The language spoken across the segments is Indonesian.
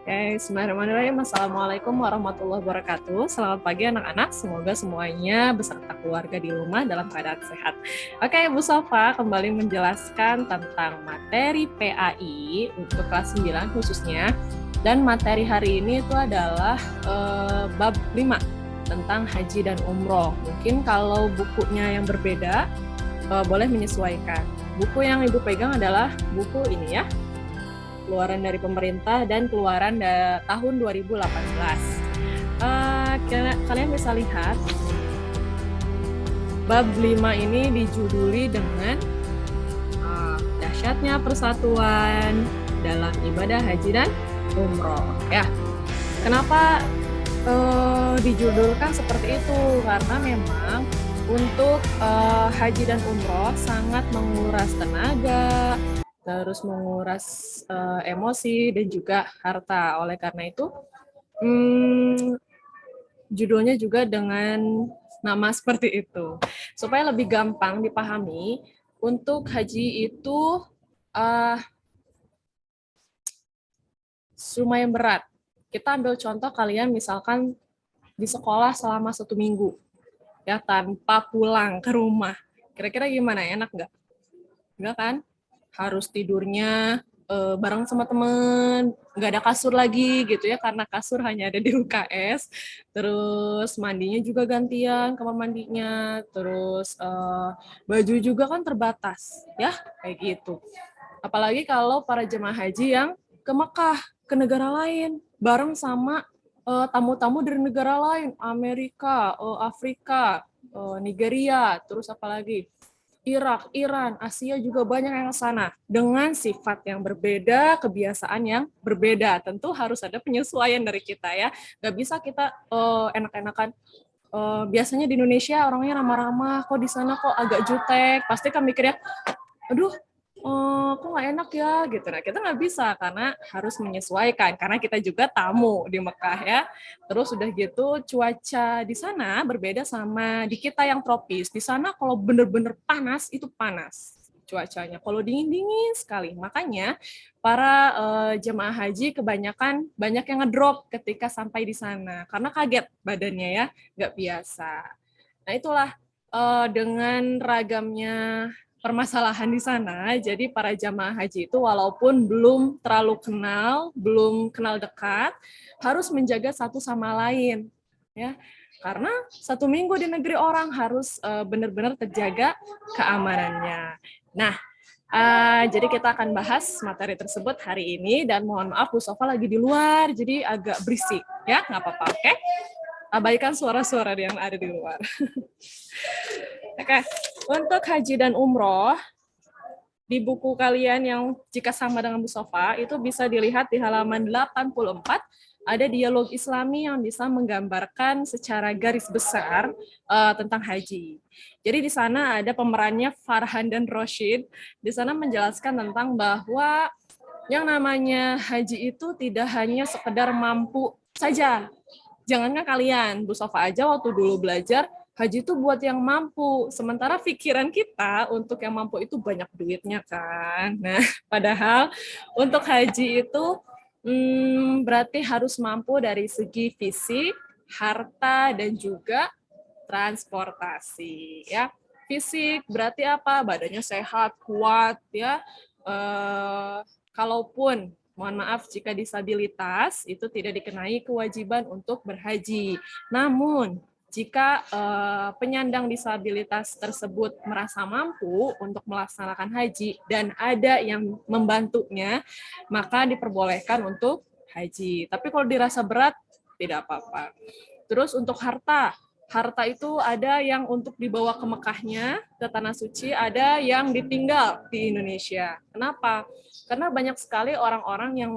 Bismillahirrahmanirrahim. Assalamualaikum warahmatullahi wabarakatuh. Selamat pagi anak-anak. Semoga semuanya beserta keluarga di rumah dalam keadaan sehat. Oke, Bu Sofa kembali menjelaskan tentang materi PAI untuk kelas 9 khususnya. Dan materi hari ini itu adalah bab 5 tentang haji dan umroh. Mungkin kalau bukunya yang berbeda, boleh menyesuaikan. Buku yang Ibu pegang adalah buku ini ya, keluaran dari pemerintah dan keluaran tahun 2018. Kalian bisa lihat bab 5 ini dijuduli dengan dahsyatnya persatuan dalam ibadah haji dan umroh. Ya, kenapa dijudulkan seperti itu? Karena memang untuk haji dan umroh sangat menguras tenaga, terus menguras emosi dan juga harta. Oleh karena itu, judulnya juga dengan nama seperti itu. Supaya lebih gampang dipahami, untuk haji itu lumayan berat. Kita ambil contoh kalian misalkan di sekolah selama 1 minggu, ya tanpa pulang ke rumah. Kira-kira gimana? Enak nggak? Enggak kan? Harus tidurnya bareng sama temen, nggak ada kasur lagi gitu ya, karena kasur hanya ada di UKS. Terus mandinya juga gantian, kamar mandinya. Terus baju juga kan terbatas, ya kayak gitu. Apalagi kalau para jemaah haji yang ke Mekah, ke negara lain, bareng sama tamu-tamu dari negara lain, Amerika, Afrika, Nigeria, terus apalagi Irak, Iran, Asia juga banyak yang ke sana dengan sifat yang berbeda, kebiasaan yang berbeda. Tentu harus ada penyesuaian dari kita ya. Gak bisa kita enak-enakan. Biasanya di Indonesia orangnya ramah-ramah, kok di sana kok agak jutek. Pasti kan mikirnya, aduh, kok nggak enak ya gitu. Nah, kita nggak bisa karena harus menyesuaikan karena kita juga tamu di Mekah ya. Terus udah gitu cuaca di sana berbeda sama di kita yang tropis. Di sana kalau bener-bener panas itu panas cuacanya. Kalau dingin-dingin sekali. Makanya para jemaah haji kebanyakan banyak yang ngedrop ketika sampai di sana karena kaget badannya ya, nggak biasa. Nah, itulah dengan ragamnya permasalahan di sana, jadi para jamaah haji itu walaupun belum terlalu kenal, belum kenal dekat, harus menjaga satu sama lain, ya. Karena 1 minggu di negeri orang harus benar-benar terjaga keamanannya. Nah, jadi kita akan bahas materi tersebut hari ini dan mohon maaf Bu Sofa lagi di luar, jadi agak berisik, ya nggak apa-apa, oke? Abaikan suara-suara yang ada di luar. Oke, untuk haji dan umroh, di buku kalian yang jika sama dengan Bu Sofa, itu bisa dilihat di halaman 84, ada dialog Islami yang bisa menggambarkan secara garis besar tentang haji. Jadi di sana ada pemerannya Farhan dan Roshid, di sana menjelaskan tentang bahwa yang namanya haji itu tidak hanya sekedar mampu saja. Jangankan kalian, Bu Sofa aja waktu dulu belajar, haji itu buat yang mampu. Sementara pikiran kita untuk yang mampu itu banyak duitnya kan. Nah, padahal untuk haji itu berarti harus mampu dari segi fisik, harta, dan juga transportasi. Ya, fisik berarti apa? Badannya sehat, kuat, ya. Kalaupun mohon maaf jika disabilitas itu tidak dikenai kewajiban untuk berhaji. Namun jika penyandang disabilitas tersebut merasa mampu untuk melaksanakan haji dan ada yang membantunya, maka diperbolehkan untuk haji. Tapi kalau dirasa berat, tidak apa-apa. Terus untuk harta, harta itu ada yang untuk dibawa ke Mekahnya, ke Tanah Suci, ada yang ditinggal di Indonesia. Kenapa? Karena banyak sekali orang-orang yang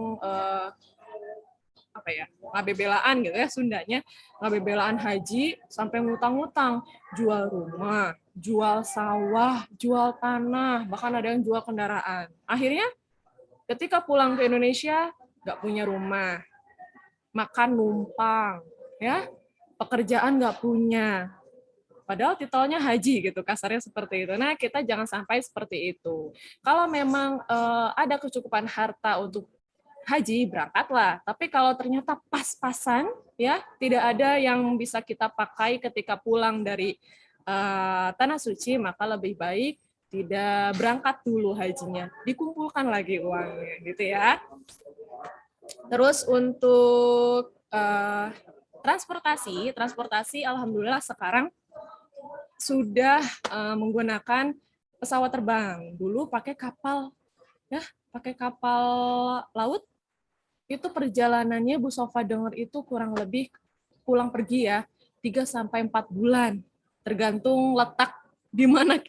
ngabebelaan gitu ya Sundanya, ngabebelaan haji sampai ngutang-ngutang, jual rumah, jual sawah, jual tanah, bahkan ada yang jual kendaraan. Akhirnya ketika pulang ke Indonesia nggak punya rumah, makan numpang, ya, pekerjaan nggak punya. Padahal titelnya haji gitu, kasarnya seperti itu. Nah, kita jangan sampai seperti itu. Kalau memang ada kecukupan harta untuk haji, berangkatlah. Tapi kalau ternyata pas-pasan, ya tidak ada yang bisa kita pakai ketika pulang dari tanah suci, maka lebih baik tidak berangkat dulu hajinya, dikumpulkan lagi uangnya, gitu ya. Terus untuk transportasi, alhamdulillah sekarang sudah menggunakan pesawat terbang. Dulu pakai kapal, ya, pakai kapal laut. Itu perjalanannya Bu Sofa dengar itu kurang lebih pulang pergi ya 3 sampai 4 bulan, tergantung letak di mana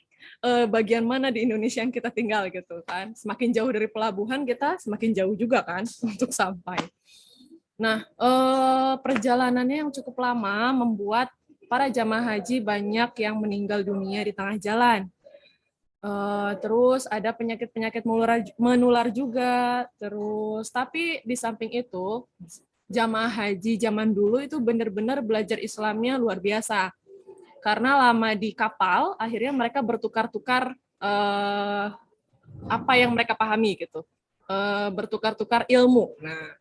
bagian mana di Indonesia yang kita tinggal gitu kan. Semakin jauh dari pelabuhan kita semakin jauh juga kan untuk sampai. Nah, perjalanannya yang cukup lama membuat para jamaah haji banyak yang meninggal dunia di tengah jalan. Terus ada penyakit-penyakit menular juga. Terus tapi di samping itu jamaah haji zaman dulu itu benar-benar belajar Islamnya luar biasa. Karena lama di kapal, akhirnya mereka bertukar-tukar apa yang mereka pahami gitu. Bertukar-tukar ilmu. Nah,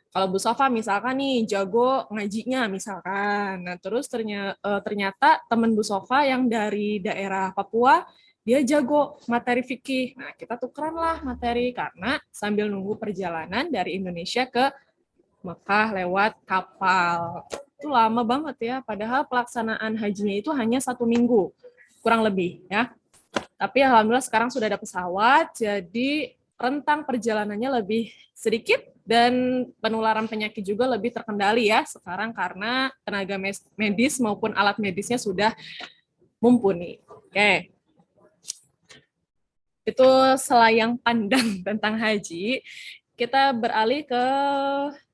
kalau Bu Sofa misalkan nih jago ngajinya misalkan. Nah, terus ternyata teman Bu Sofa yang dari daerah Papua dia jago materi fikih. Nah, kita tukeran lah materi karena sambil nunggu perjalanan dari Indonesia ke Mekah lewat kapal. Itu lama banget ya, padahal pelaksanaan hajinya itu hanya 1 minggu, kurang lebih ya. Tapi alhamdulillah sekarang sudah ada pesawat, jadi rentang perjalanannya lebih sedikit dan penularan penyakit juga lebih terkendali ya sekarang karena tenaga medis maupun alat medisnya sudah mumpuni. Oke. Itu selayang pandang tentang haji. Kita beralih ke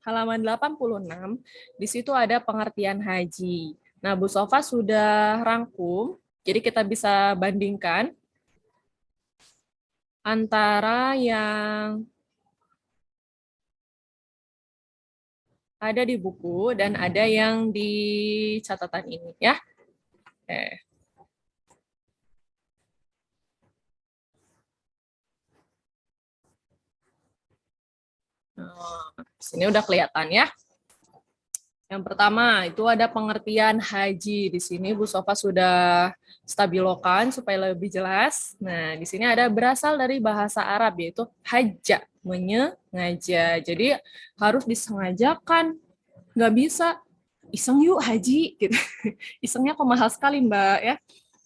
halaman 86. Di situ ada pengertian haji. Nah, Bu Sofa sudah rangkum, jadi kita bisa bandingkan antara yang ada di buku dan ada yang di catatan ini ya. Oke. Nah, sini udah kelihatan ya. Yang pertama itu ada pengertian haji. Di sini Bu Sofa sudah stabilokan supaya lebih jelas. Nah, di sini ada berasal dari bahasa Arab yaitu hajja, menyengaja. Jadi harus disengajakan. Nggak bisa iseng yuk haji gitu. Isengnya kok mahal sekali Mbak ya.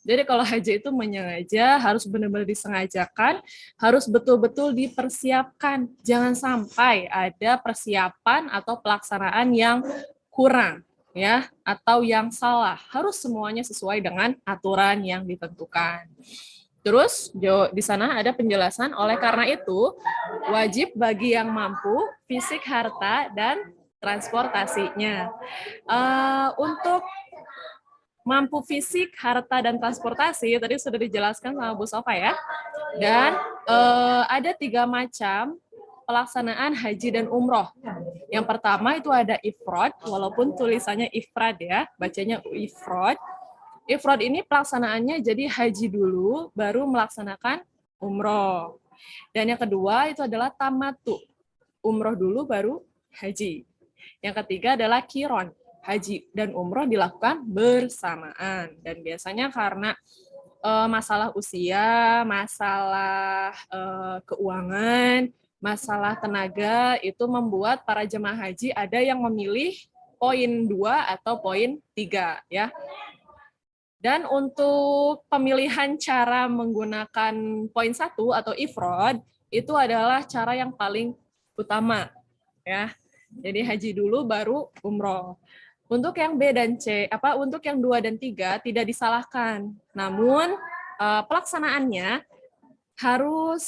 Jadi kalau haji itu menyengaja, harus benar-benar disengajakan, harus betul-betul dipersiapkan. Jangan sampai ada persiapan atau pelaksanaan yang kurang ya atau yang salah. Harus semuanya sesuai dengan aturan yang ditentukan. Terus di sana ada penjelasan, oleh karena itu wajib bagi yang mampu fisik, harta, dan transportasinya. Untuk mampu fisik, harta, dan transportasi tadi sudah dijelaskan sama Bu Sofa ya. Dan ada 3 macam pelaksanaan haji dan umroh. Yang pertama itu ada ifrad, walaupun tulisannya ifrad ya, bacanya ifrad. Ifrad ini pelaksanaannya jadi haji dulu, baru melaksanakan umroh. Dan yang kedua itu adalah tamatu, umroh dulu baru haji. Yang ketiga adalah kiron, haji dan umroh dilakukan bersamaan. Dan biasanya karena masalah usia, masalah keuangan, masalah tenaga, itu membuat para jemaah haji ada yang memilih poin 2 atau poin 3 ya. Dan untuk pemilihan cara menggunakan poin 1 atau ifrad, itu adalah cara yang paling utama ya. Jadi haji dulu baru umroh. Untuk yang B dan C, untuk yang 2 dan 3 tidak disalahkan. Namun pelaksanaannya harus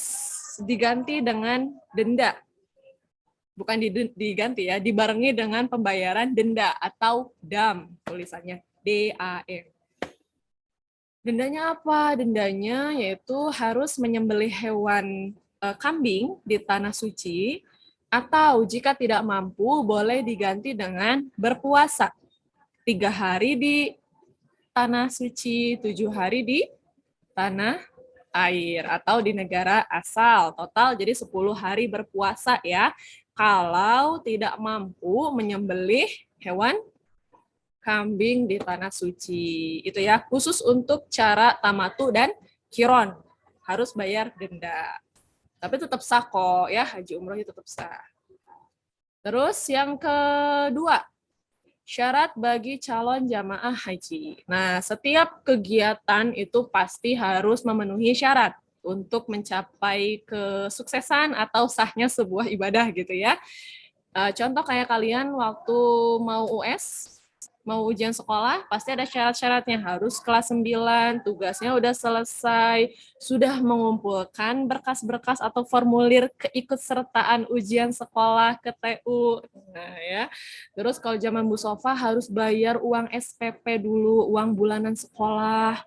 diganti dengan denda. Bukan diganti ya, dibarengi dengan pembayaran denda atau DAM tulisannya, DAM. Dendanya apa? Dendanya yaitu harus menyembelih hewan kambing di tanah suci, atau jika tidak mampu boleh diganti dengan berpuasa 3 hari di tanah suci, 7 hari di tanah air atau di negara asal. Total jadi 10 hari berpuasa ya. kalau tidak mampu menyembelih hewan kambing di tanah suci. Itu ya, khusus untuk cara tamatu dan kiron. Harus bayar denda. Tapi tetap sah kok ya, haji umroh itu tetap sah. Terus yang kedua, syarat bagi calon jamaah haji. Nah, setiap kegiatan itu pasti harus memenuhi syarat untuk mencapai kesuksesan atau sahnya sebuah ibadah gitu ya. Contoh kayak kalian waktu mau US, mau ujian sekolah, pasti ada syarat-syaratnya. Harus kelas 9, tugasnya udah selesai, sudah mengumpulkan berkas-berkas atau formulir keikutsertaan ujian sekolah ke TU. Nah, ya. Terus kalau zaman Bu Sofa harus bayar uang SPP dulu, uang bulanan sekolah.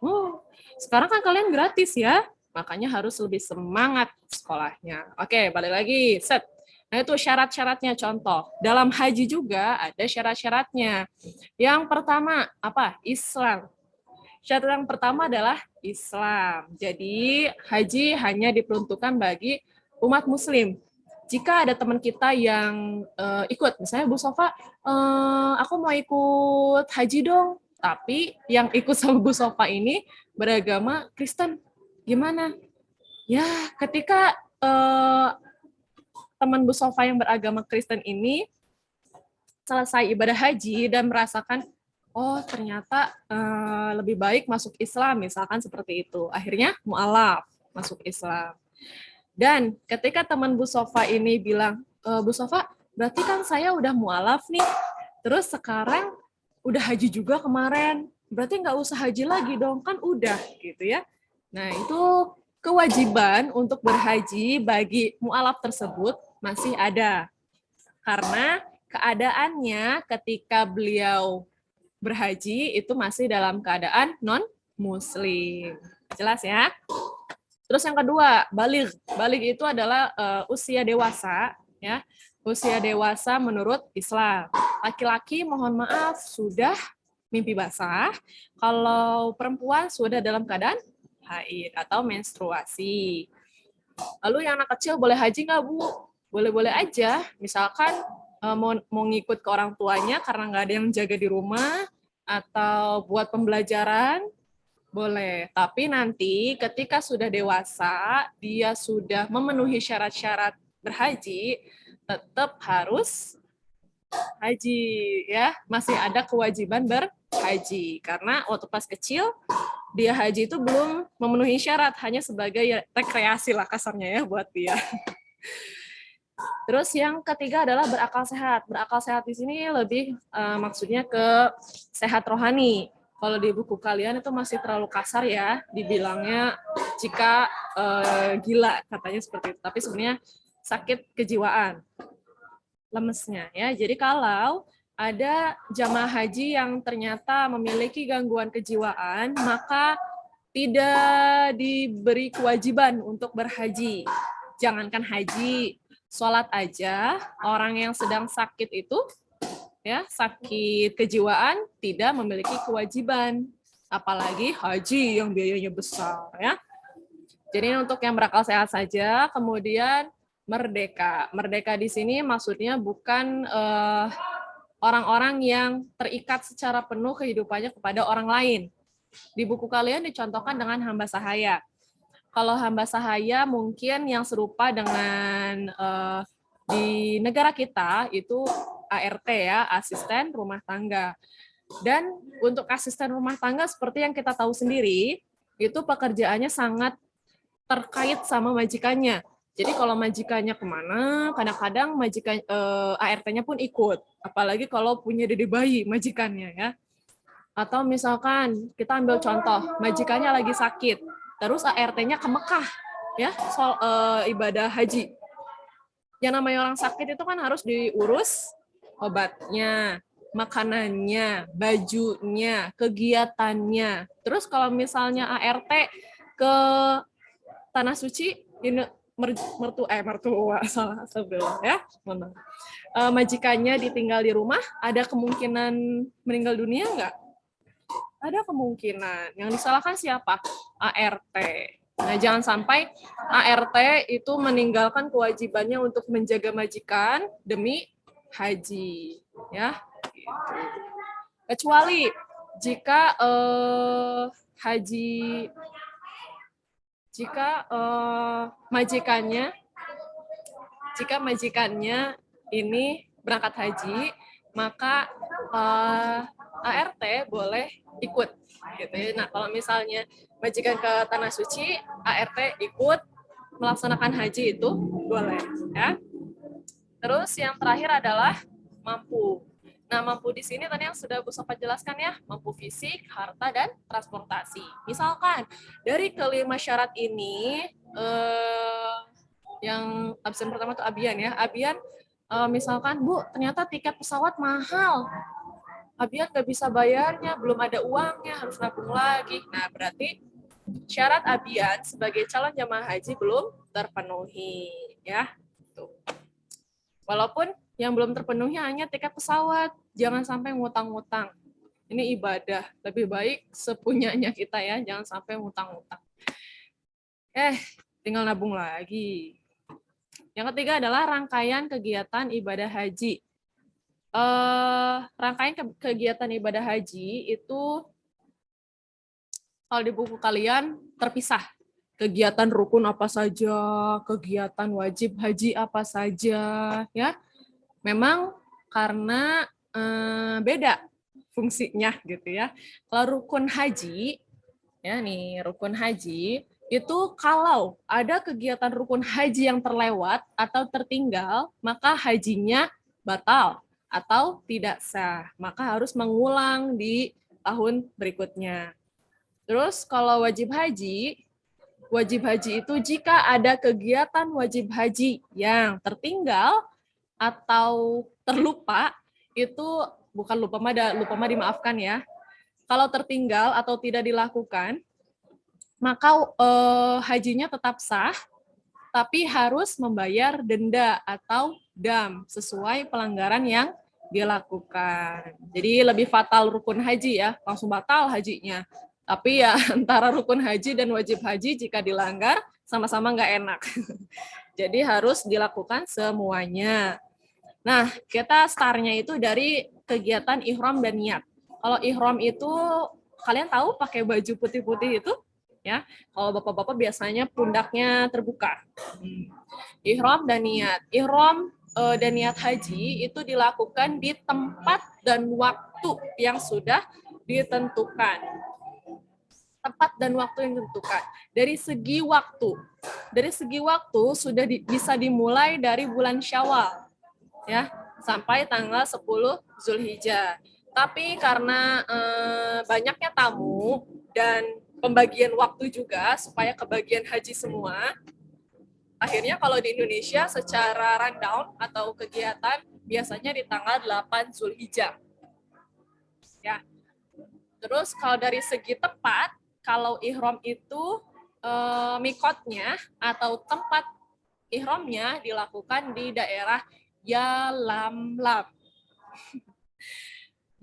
Sekarang kan kalian gratis ya, makanya harus lebih semangat sekolahnya. Oke, balik lagi. Set. Nah, itu syarat-syaratnya contoh. Dalam haji juga ada syarat-syaratnya. Yang pertama, apa? Islam. Syarat yang pertama adalah Islam. Jadi, haji hanya diperuntukkan bagi umat muslim. Jika ada teman kita yang ikut, misalnya Bu Sofa, aku mau ikut haji dong, tapi yang ikut sama Bu Sofa ini beragama Kristen. Gimana? Ya, ketika teman Bu Sofa yang beragama Kristen ini selesai ibadah haji dan merasakan, oh ternyata lebih baik masuk Islam, misalkan seperti itu. Akhirnya mu'alaf, masuk Islam. Dan ketika teman Bu Sofa ini bilang, Bu Sofa, berarti kan saya udah mu'alaf nih, terus sekarang udah haji juga kemarin, berarti nggak usah haji lagi dong, kan udah gitu ya. Nah itu kewajiban untuk berhaji bagi mu'alaf tersebut masih ada. Karena keadaannya ketika beliau berhaji itu masih dalam keadaan non-muslim. Jelas ya? Terus yang kedua, baligh. Baligh itu adalah usia dewasa, ya. Usia dewasa menurut Islam. Laki-laki mohon maaf sudah mimpi basah. Kalau perempuan sudah dalam keadaan haid atau menstruasi. Lalu yang anak kecil boleh haji nggak, Bu? Boleh-boleh aja. Misalkan mau ngikut ke orang tuanya karena nggak ada yang jaga di rumah, atau buat pembelajaran, boleh. Tapi nanti ketika sudah dewasa, dia sudah memenuhi syarat-syarat berhaji, tetap harus haji, ya. Masih ada kewajiban berhaji. Karena waktu pas kecil, dia haji itu belum memenuhi syarat, hanya sebagai rekreasi lah kasarnya ya buat dia. Terus yang ketiga adalah berakal sehat. Berakal sehat di sini lebih maksudnya ke sehat rohani. Kalau di buku kalian itu masih terlalu kasar ya, dibilangnya jika gila katanya seperti itu. Tapi sebenarnya sakit kejiwaan, lemesnya ya. Jadi kalau ada jamaah haji yang ternyata memiliki gangguan kejiwaan, maka tidak diberi kewajiban untuk berhaji. Jangankan haji, sholat aja, orang yang sedang sakit itu, ya sakit kejiwaan, tidak memiliki kewajiban. Apalagi haji yang biayanya besar. Ya. Jadi untuk yang berakal sehat saja, kemudian merdeka. Merdeka di sini maksudnya bukan orang-orang yang terikat secara penuh kehidupannya kepada orang lain. Di buku kalian dicontohkan dengan hamba sahaya. Kalau hamba sahaya mungkin yang serupa dengan di negara kita itu ART ya, asisten rumah tangga. Dan untuk asisten rumah tangga seperti yang kita tahu sendiri, itu pekerjaannya sangat terkait sama majikannya. Jadi kalau majikannya kemana, kadang-kadang majikan ART-nya pun ikut. Apalagi kalau punya dede bayi majikannya ya. Atau misalkan kita ambil contoh, majikannya lagi sakit, terus ART-nya ke Mekah, ya, soal ibadah haji. Yang namanya orang sakit itu kan harus diurus obatnya, makanannya, bajunya, kegiatannya. Terus kalau misalnya ART ke tanah suci, mertua salah sebelum ya, majikannya ditinggal di rumah, ada kemungkinan meninggal dunia nggak? Ada kemungkinan. Yang disalahkan siapa? ART. Nah, jangan sampai ART itu meninggalkan kewajibannya untuk menjaga majikan demi haji, ya. Kecuali jika haji, jika majikannya ini berangkat haji, maka ART boleh ikut gitu ya. Nah, kalau misalnya majikan ke tanah suci, ART ikut melaksanakan haji itu boleh ya. Terus yang terakhir adalah mampu. Nah, mampu di sini tadi yang sudah Bu Sofa jelaskan ya, mampu fisik, harta, dan transportasi. Misalkan dari kelima syarat ini, yang absen pertama itu Abian ya. Abian, misalkan Bu, ternyata tiket pesawat mahal. Abian nggak bisa bayarnya, belum ada uangnya, harus nabung lagi. Nah, berarti syarat Abian sebagai calon jamaah haji belum terpenuhi ya. Tuh. Walaupun yang belum terpenuhi hanya tiket pesawat, jangan sampai ngutang-ngutang. Ini ibadah, lebih baik sepunyanya kita ya, jangan sampai ngutang-ngutang. Tinggal nabung lagi. Yang ketiga adalah rangkaian kegiatan ibadah haji. Rangkaian kegiatan ibadah haji itu kalau di buku kalian terpisah. Kegiatan rukun apa saja, kegiatan wajib haji apa saja, ya. Memang karena beda fungsinya gitu ya. Kalau rukun haji, ya nih rukun haji itu kalau ada kegiatan rukun haji yang terlewat atau tertinggal, maka hajinya batal atau tidak sah. Maka harus mengulang di tahun berikutnya. Terus kalau wajib haji itu jika ada kegiatan wajib haji yang tertinggal atau terlupa, itu bukan lupa mah dimaafkan ya. Kalau tertinggal atau tidak dilakukan, maka hajinya tetap sah, tapi harus membayar denda atau dam sesuai pelanggaran yang dilakukan. Jadi lebih fatal rukun haji ya, langsung batal hajinya. Tapi ya antara rukun haji dan wajib haji jika dilanggar sama-sama nggak enak. Jadi harus dilakukan semuanya. Nah, kita startnya itu dari kegiatan ihram dan niat. Kalau ihram itu kalian tahu pakai baju putih-putih itu ya. Kalau bapak-bapak biasanya pundaknya terbuka. Ihram dan niat. Ihram dan niat haji itu dilakukan di tempat dan waktu yang sudah ditentukan. Tempat dan waktu yang ditentukan. Dari segi waktu sudah bisa dimulai dari bulan Syawal ya sampai tanggal 10 Zulhijjah. Tapi karena banyaknya tamu dan pembagian waktu juga supaya kebagian haji semua, akhirnya kalau di Indonesia secara rundown atau kegiatan biasanya di tanggal 8 Zulhijjah. Ya. Terus kalau dari segi tepat, kalau ihram itu mikotnya atau tempat ihramnya dilakukan di daerah Yalamlam.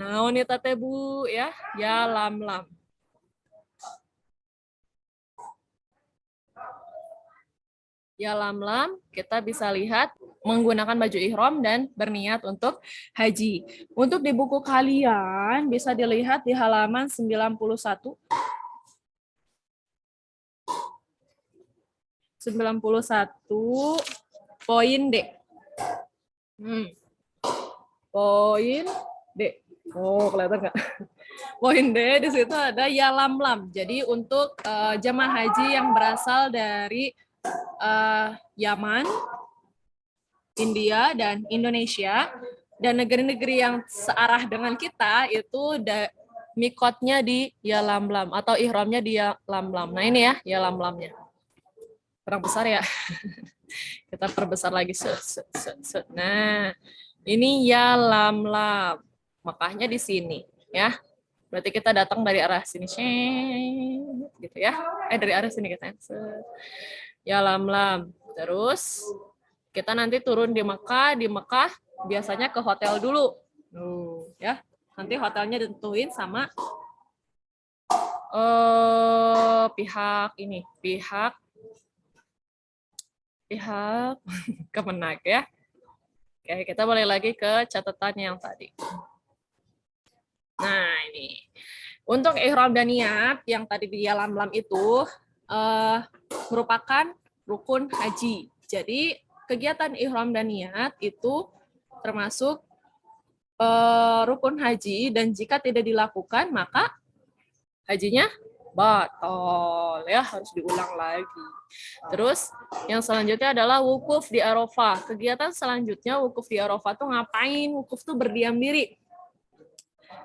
Nah, ini tete Bu ya, Yalamlam. Yalamlam kita bisa lihat menggunakan baju ihram dan berniat untuk haji. Untuk di buku kalian bisa dilihat di halaman 91. 91 poin D. Poin D. Oh, kelihatan nggak? Poin D di situ ada Yalamlam. Jadi untuk jemaah haji yang berasal dari Yaman, India, dan Indonesia, dan negeri-negeri yang searah dengan kita itu mikotnya di Yalamlam atau ihramnya di Yalamlam. Nah ini ya Yalamlamnya. Kurang besar ya. Kita perbesar lagi. Nah, ini Yalamlam. Makanya di sini ya. Berarti kita datang dari arah sini, gitu ya. Dari arah sini kita. Yalamlam. Terus kita nanti turun di Mekah. Di Mekah biasanya ke hotel dulu. Ya. Nanti hotelnya ditentuin sama pihak ini, pihak Kemenak ya. Oke, kita balik lagi ke catatan yang tadi. Nah, ini. Untuk ihram dan niat yang tadi di lam itu merupakan rukun haji. Jadi, kegiatan ihram dan niat itu termasuk rukun haji, dan jika tidak dilakukan maka hajinya batal ya, harus diulang lagi. Terus yang selanjutnya adalah wukuf di Arafah. Kegiatan selanjutnya wukuf di Arafah tuh ngapain? Wukuf tuh berdiam diri.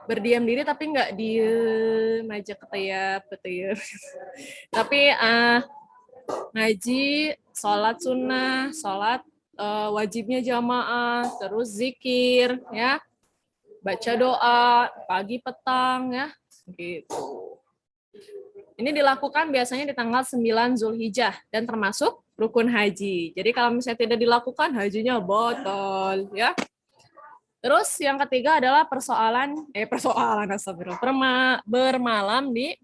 Berdiam diri tapi nggak diem aja keteyap. Tapi ngaji, sholat sunnah, sholat wajibnya jamaah, terus zikir ya, baca doa pagi petang ya, gitu. Ini dilakukan biasanya di tanggal 9 Zulhijjah dan termasuk rukun haji. Jadi kalau misalnya tidak dilakukan, hajinya batal ya. Terus yang ketiga adalah astagfirullah, bermalam di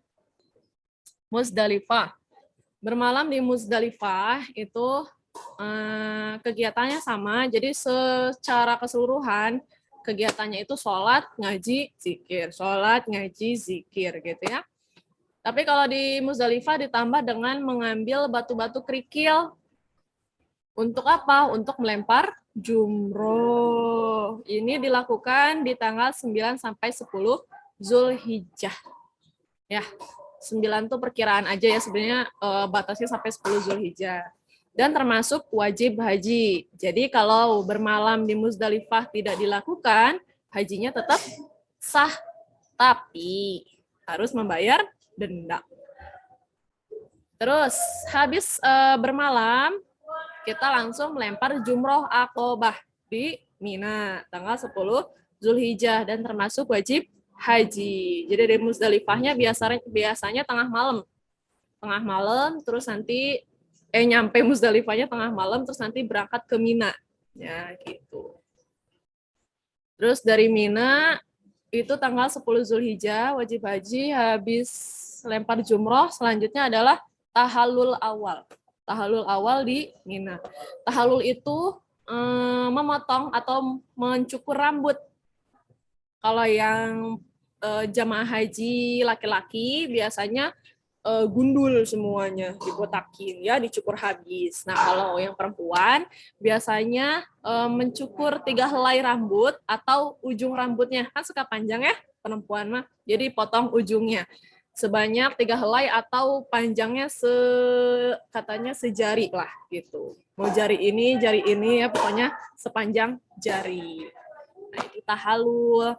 Muzdalifah. Bermalam di Muzdalifah itu kegiatannya sama. Jadi secara keseluruhan kegiatannya itu sholat, ngaji, zikir. Sholat, ngaji, zikir gitu ya. Tapi kalau di Muzdalifah ditambah dengan mengambil batu-batu kerikil. Untuk apa? Untuk melempar jumroh. Ini dilakukan di tanggal 9 sampai 10 Zulhijjah. Ya, 9 itu perkiraan aja ya, sebenarnya batasnya sampai 10 Zulhijjah. Dan termasuk wajib haji. Jadi kalau bermalam di Muzdalifah tidak dilakukan, hajinya tetap sah, tapi harus membayar denda. Terus habis bermalam, kita langsung melempar jumroh Aqobah di Mina tanggal 10 Zulhijjah dan termasuk wajib haji. Jadi dari Muzdalifahnya biasanya tengah malam, terus nanti nyampe Muzdalifahnya tengah malam, terus nanti berangkat ke Mina. Ya, gitu. Terus dari Mina itu tanggal 10 Zulhijjah wajib haji, habis lempar jumroh, selanjutnya adalah tahallul awal. Tahallul awal di Mina. Tahallul itu memotong atau mencukur rambut. Kalau yang jamaah haji laki-laki biasanya gundul semuanya, dibotakin ya, dicukur habis. Nah, kalau yang perempuan biasanya mencukur 3 helai rambut atau ujung rambutnya. Kan suka panjang ya perempuan mah. Jadi potong ujungnya sebanyak 3 helai atau panjangnya katanya sejari lah gitu. Mau jari ini ya, pokoknya sepanjang jari. Nah, itu tahallul.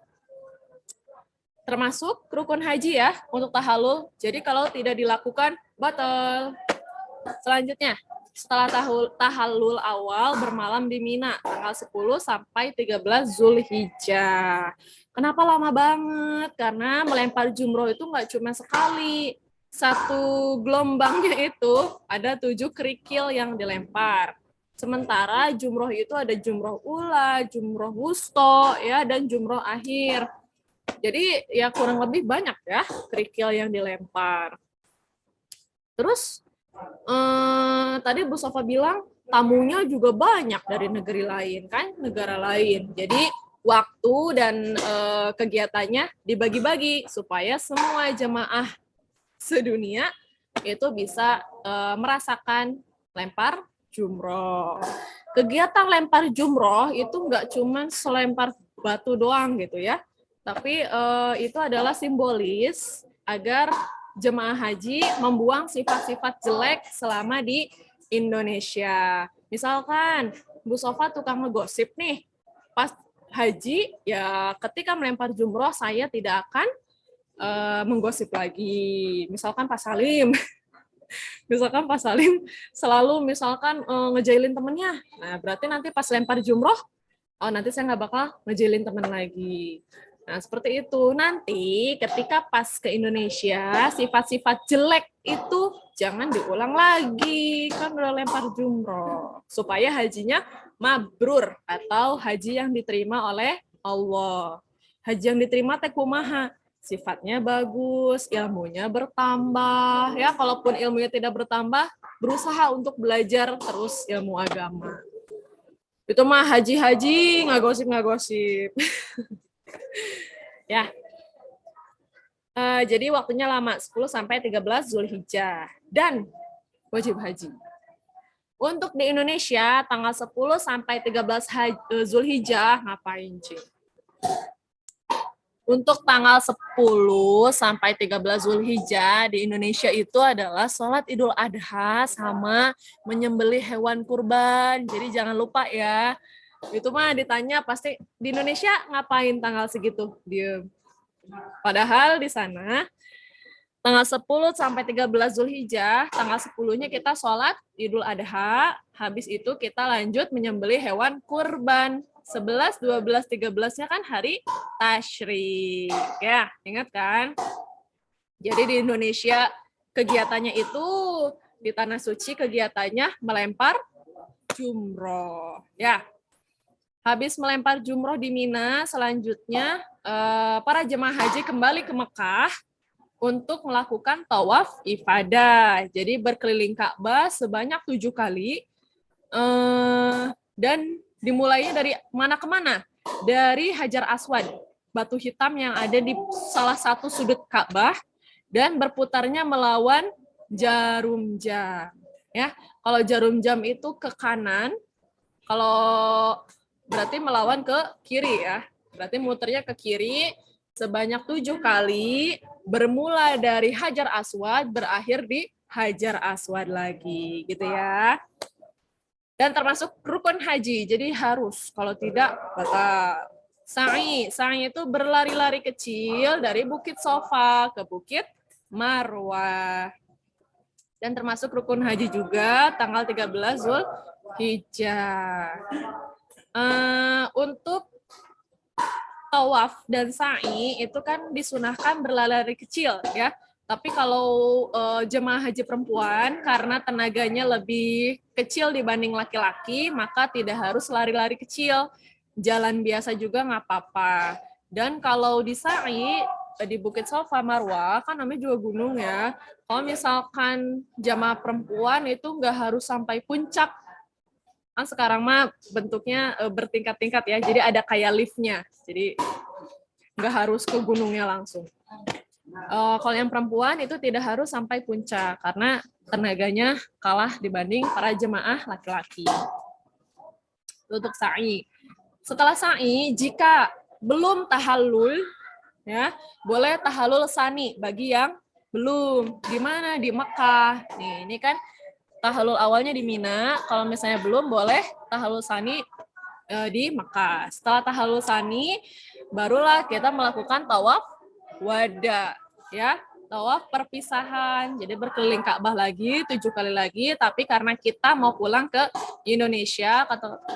Termasuk rukun haji ya untuk tahallul. Jadi kalau tidak dilakukan batal. Selanjutnya, setelah tahallul awal bermalam di Mina tanggal 10 sampai 13 Zulhijjah. Kenapa lama banget? Karena melempar jumroh itu nggak cuma sekali. Satu gelombangnya itu ada 7 kerikil yang dilempar. Sementara jumroh itu ada jumroh ula, jumroh wusto, ya, dan jumroh akhir. Jadi ya kurang lebih banyak ya kerikil yang dilempar. Terus tadi Bu Sofa bilang tamunya juga banyak dari negeri lain kan, negara lain. Jadi waktu dan kegiatannya dibagi-bagi supaya semua jemaah sedunia itu bisa merasakan lempar jumroh. Kegiatan lempar jumroh itu nggak cuma selempar batu doang gitu ya, tapi itu adalah simbolis agar jemaah haji membuang sifat-sifat jelek selama di Indonesia. Misalkan Bu Sofa tukang ngegosip nih, pas haji ya ketika melempar jumroh saya tidak akan menggosip lagi. Misalkan Pak Salim, misalkan Pak Salim selalu ngejailin temennya. Nah berarti nanti pas lempar jumroh, nanti saya nggak bakal ngejailin temen lagi. Nah, seperti itu. Nanti ketika pas ke Indonesia, sifat-sifat jelek itu jangan diulang lagi. Kan udah lempar jumroh. Supaya hajinya mabrur atau haji yang diterima oleh Allah. Haji yang diterima teh kumaha? sifatnya bagus, ilmunya bertambah. Ya, kalaupun ilmunya tidak bertambah, berusaha untuk belajar terus ilmu agama. Itu mah haji-haji, ngagosip-ngagosip. Ya. Jadi waktunya lama, 10 sampai 13 Zulhijjah. Dan wajib haji. Untuk di Indonesia, tanggal 10 sampai 13 Zulhijjah, ngapain, Ci? Untuk tanggal 10 sampai 13 Zulhijjah di Indonesia itu adalah sholat Idul Adha sama menyembelih hewan kurban. Jadi jangan lupa ya. Itu mah ditanya pasti di Indonesia ngapain tanggal segitu? Diem. Padahal di sana tanggal 10 sampai 13 Zulhijjah, tanggal 10-nya kita sholat Idul Adha, habis itu kita lanjut menyembelih hewan kurban. 11, 12, 13-nya kan hari tasyrik. Ya, ingat kan? Jadi di Indonesia kegiatannya itu di Tanah Suci kegiatannya melempar jumroh. Ya, habis melempar jumroh di Mina, selanjutnya para jemaah haji kembali ke Mekah untuk melakukan tawaf ifadah. Jadi berkeliling Ka'bah sebanyak 7 kali. Dan dimulainya dari mana ke mana? Dari Hajar Aswad, batu hitam yang ada di salah satu sudut Ka'bah, dan berputarnya melawan jarum jam. Ya, kalau jarum jam itu ke kanan, kalau berarti melawan ke kiri ya. Berarti muternya ke kiri sebanyak 7 kali, bermula dari Hajar Aswad, berakhir di Hajar Aswad lagi, gitu ya. Dan termasuk rukun haji, jadi harus, kalau tidak batal. Sa'i itu berlari-lari kecil dari Bukit Sofa ke Bukit Marwah. Dan termasuk rukun haji juga tanggal 13 Zulhijjah. Untuk tawaf dan sa'i itu kan disunahkan berlari-lari kecil ya. Tapi kalau jemaah haji perempuan karena tenaganya lebih kecil dibanding laki-laki, maka tidak harus lari-lari kecil. Jalan biasa juga nggak apa-apa. Dan kalau di sa'i di Bukit Sofa Marwah kan namanya juga gunung ya. Kalau misalkan jemaah perempuan itu nggak harus sampai puncak. Kan sekarang mah bentuknya bertingkat-tingkat ya, jadi ada kayak liftnya, jadi nggak harus ke gunungnya langsung. Kalau yang perempuan itu tidak harus sampai puncak, karena tenaganya kalah dibanding para jemaah laki-laki. Untuk sa'i. Setelah sa'i, jika belum tahallul, ya boleh tahallul sani bagi yang belum. Di mana? Di Mekah. Nih, ini kan tahallul awalnya di Mina, kalau misalnya belum boleh tahallul sani di Mekah. Setelah tahallul sani, barulah kita melakukan tawaf wada, ya, tawaf perpisahan. Jadi berkeliling Ka'bah lagi 7 kali lagi, tapi karena kita mau pulang ke Indonesia,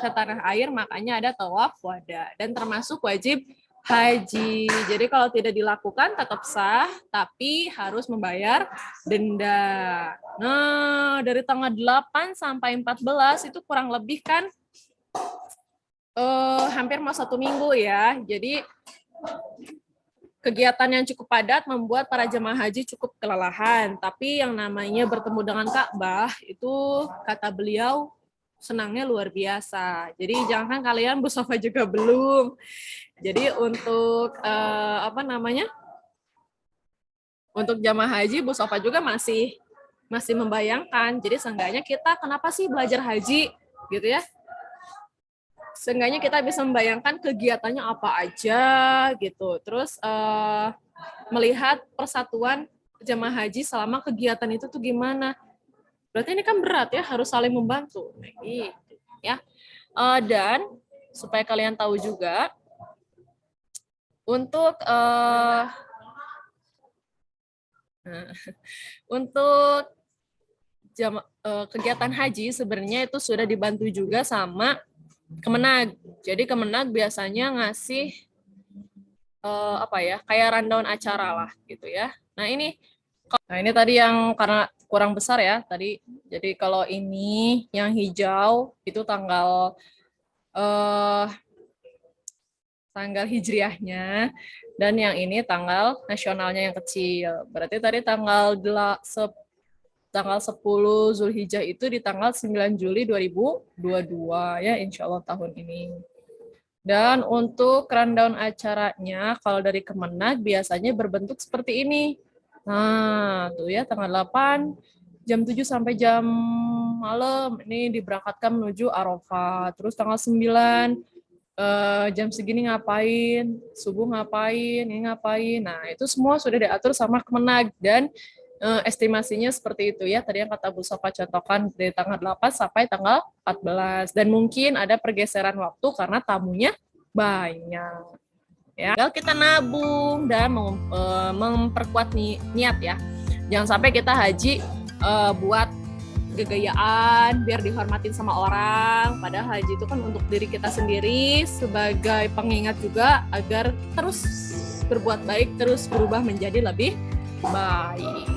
ke tanah air, makanya ada tawaf wada dan termasuk wajib haji. Jadi kalau tidak dilakukan tetap sah, tapi harus membayar denda. Nah, dari tanggal 8 sampai 14 itu kurang lebih kan hampir mau 1 minggu ya. Jadi kegiatan yang cukup padat membuat para jemaah haji cukup kelelahan. Tapi yang namanya bertemu dengan Ka'bah itu kata beliau senangnya luar biasa. Jadi jangan kalian Bu Sofa juga belum. Jadi untuk untuk jamaah haji Bu Sofa juga masih membayangkan. Jadi seenggaknya kita kenapa sih belajar haji gitu ya? Seenggaknya kita bisa membayangkan kegiatannya apa aja gitu. Terus melihat persatuan jamaah haji selama kegiatan itu tuh gimana. Berarti ini kan berat ya, harus saling membantu. Gitu, ya. Dan supaya kalian tahu juga, untuk kegiatan haji sebenarnya itu sudah dibantu juga sama Kemenag. Jadi Kemenag biasanya ngasih kayak rundown acara lah gitu ya. Nah ini tadi yang karena kurang besar ya tadi. Jadi kalau ini yang hijau itu tanggal tanggal hijriahnya, dan yang ini tanggal nasionalnya yang kecil. Berarti tadi tanggal 10 Zulhijjah itu di tanggal 9 Juli 2022 ya, insya Allah tahun ini. Dan untuk rundown acaranya, kalau dari Kemenag biasanya berbentuk seperti ini. Nah, tuh ya, tanggal 8, jam 7 sampai jam malam, ini diberangkatkan menuju Arafah. Terus tanggal 9, jam segini ngapain, subuh ngapain, ini ngapain. Nah, itu semua sudah diatur sama Kemenag, dan estimasinya seperti itu ya. Tadi yang kata Bu Sofa contohkan dari tanggal 8 sampai tanggal 14. Dan mungkin ada pergeseran waktu karena tamunya banyak. Ya, tinggal kita nabung dan memperkuat niat ya. Jangan sampai kita haji buat gegayaan biar dihormatin sama orang. Padahal haji itu kan untuk diri kita sendiri sebagai pengingat juga agar terus berbuat baik, terus berubah menjadi lebih baik.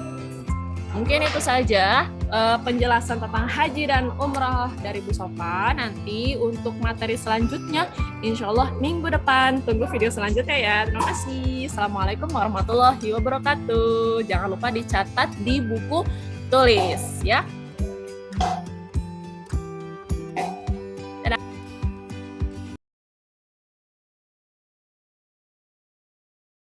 Mungkin itu saja penjelasan tentang haji dan umrah dari Bu Sofa. Nanti untuk materi selanjutnya, insya Allah minggu depan. Tunggu video selanjutnya ya. Terima kasih. Assalamualaikum warahmatullahi wabarakatuh. Jangan lupa dicatat di buku tulis ya.